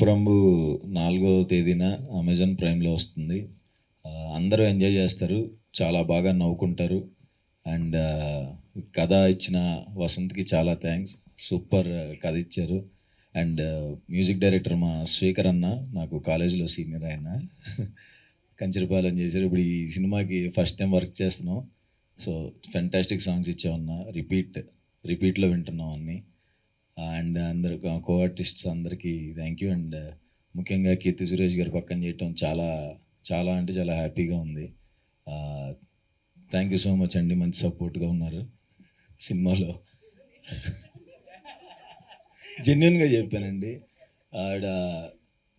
ప్రంబు 4వ తేదీన అమెజాన్ ప్రైమ్లో వస్తుంది. అందరూ ఎంజాయ్ చేస్తారు, చాలా బాగా నవ్వుకుంటారు. అండ్ కథ ఇచ్చిన వసంత్కి చాలా థ్యాంక్స్, సూపర్ కథ ఇచ్చారు. అండ్ మ్యూజిక్ డైరెక్టర్ మా స్వీకర్ అన్న, నాకు కాలేజీలో సీనియర్ ఆయన, కంచరపాలెం చేశారు. ఇప్పుడు ఈ సినిమాకి ఫస్ట్ టైం వర్క్ చేస్తున్నాం. సో ఫెంటాస్టిక్ సాంగ్స్ ఇచ్చామన్నా, రిపీట్లో వింటున్నాం అన్నీ. అండ్ అందరు కో ఆర్టిస్ట్స్ అందరికీ థ్యాంక్ యూ. అండ్ ముఖ్యంగా కీర్తి సురేష్ గారు పక్కన చేయటం చాలా చాలా అంటే చాలా హ్యాపీగా ఉంది. థ్యాంక్ యూ సో మచ్ అండి, మంచి సపోర్ట్గా ఉన్నారు సినిమాలో. జెన్యున్గా చెప్పానండి. ఆవిడ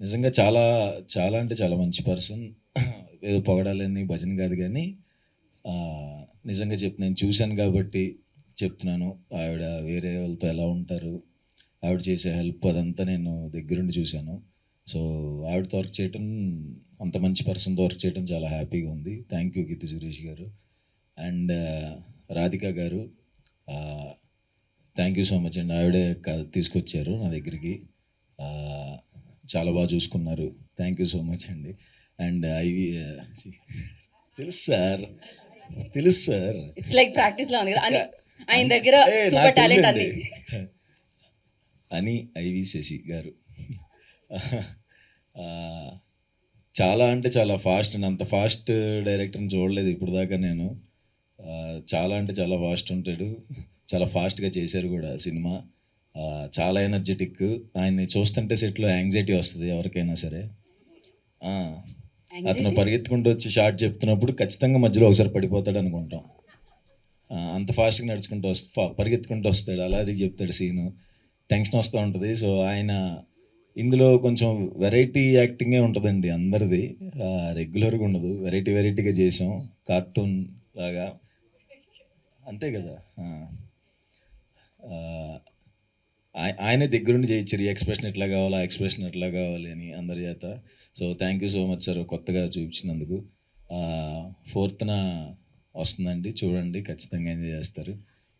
నిజంగా చాలా చాలా అంటే చాలా మంచి పర్సన్. ఏదో పొగడాలని భజన కాదు, కానీ నిజంగా నేను చూశాను కాబట్టి చెప్తున్నాను. ఆవిడ వేరే వాళ్ళతో ఎలా ఉంటారు, ఆవిడ చేసే హెల్ప్ అదంతా నేను దగ్గరుండి చూశాను. సో ఆవిడతో వర్క్ చేయటం, అంత మంచి పర్సన్తో వర్క్ చేయడం చాలా హ్యాపీగా ఉంది. థ్యాంక్ యూ కీర్తి సురేష్ గారు. అండ్ రాధిక గారు, థ్యాంక్ యూ సో మచ్ అండి. ఆవిడే తీసుకొచ్చారు నా దగ్గరికి, చాలా బాగా చూసుకున్నారు. థ్యాంక్ యూ సో మచ్ అండి. అండ్ తెలుసు sir, it's like practice law ఉంది కదా ఆయన దగ్గర, సూపర్ టాలెంట్ అని ఐవి శశి గారు చాలా అంటే చాలా ఫాస్ట్ అండి. అంత ఫాస్ట్ డైరెక్టర్ని చూడలేదు ఇప్పుడు దాకా నేను. చాలా అంటే చాలా ఫాస్ట్ ఉంటాడు, చాలా ఫాస్ట్గా చేశారు కూడా సినిమా. చాలా ఎనర్జెటిక్. ఆయన్ని చూస్తుంటే సెట్లో యాంగ్జైటీ వస్తుంది ఎవరికైనా సరే. అతను పరిగెత్తుకుంటూ వచ్చి షార్ట్ చెప్తున్నప్పుడు ఖచ్చితంగా మధ్యలో ఒకసారి పడిపోతాడు అనుకుంటాం. అంత ఫాస్ట్గా నడుచుకుంటూ పరిగెత్తుకుంటూ వస్తాడు, అలాగే చెప్తాడు సీను, టెన్షన్ వస్తూ ఉంటుంది. సో ఆయన ఇందులో కొంచెం వెరైటీ యాక్టింగే ఉంటుందండి అందరిది, రెగ్యులర్గా ఉండదు. వెరైటీగా చేసాం, కార్టూన్ లాగా, అంతే కదా. ఆయనే దగ్గరుండి చేయించారు, ఈ ఎక్స్ప్రెషన్ ఎట్లా కావాలి, ఆ ఎక్స్ప్రెషన్ ఎట్లా కావాలి అని అందరి చేత. So thank you so much sir, కొత్తగా చూపించినందుకు. 4th వస్తుందండి, చూడండి, ఖచ్చితంగా ఎంజాయ్ చేస్తారు.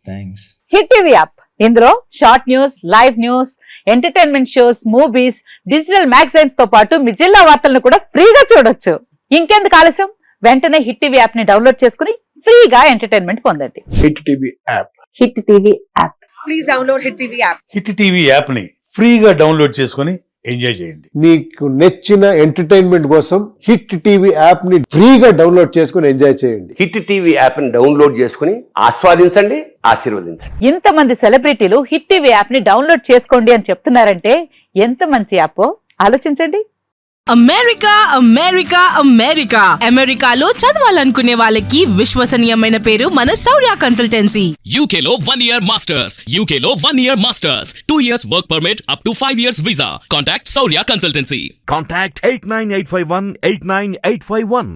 థ్యాంక్స్. హిట్ టీవీ యాప్, ఇందులో short news, live news, entertainment shows, movies, digital magazines తో పాటు మీ జిల్లా వార్తలను కూడా ఫ్రీగా చూడొచ్చు. ఇంకెందుకు ఆలస్యం, వెంటనే హిట్ టీవీ యాప్ ని డౌన్లోడ్ చేసుకుని ఫ్రీగా ఎంటర్టైన్మెంట్ పొందండి. Hit TV app, hit TV app, please download hit TV app. Hit TV app ని ఫ్రీగా డౌన్లోడ్ చేసుకొని ఎంజాయ్ చేయండి. మీకు నచ్చిన ఎంటర్టైన్మెంట్ కోసం హిట్ టీవీ యాప్ ని ఫ్రీగా డౌన్లోడ్ చేసుకుని ఎంజాయ్ చేయండి. హిట్ టీవీ యాప్ ని డౌన్లోడ్ చేసుకుని ఆస్వాదించండి, ఆశీర్వదించండి. ఇంతమంది సెలబ్రిటీలు హిట్ టీవీ యాప్ ని డౌన్లోడ్ చేసుకోండి అని చెప్తున్నారంటే ఎంత మంచి యాప్ ఆలోచించండి. అమెరికాలో చదవాలనుకునే వాళ్ళకి విశ్వసనీయమైన పేరు మన శౌర్య కన్సల్టెన్సీ. UK లో 1 year masters, 2 years work permit up to 5 years visa. Contact Saurya Consultancy. Contact 89851 89851.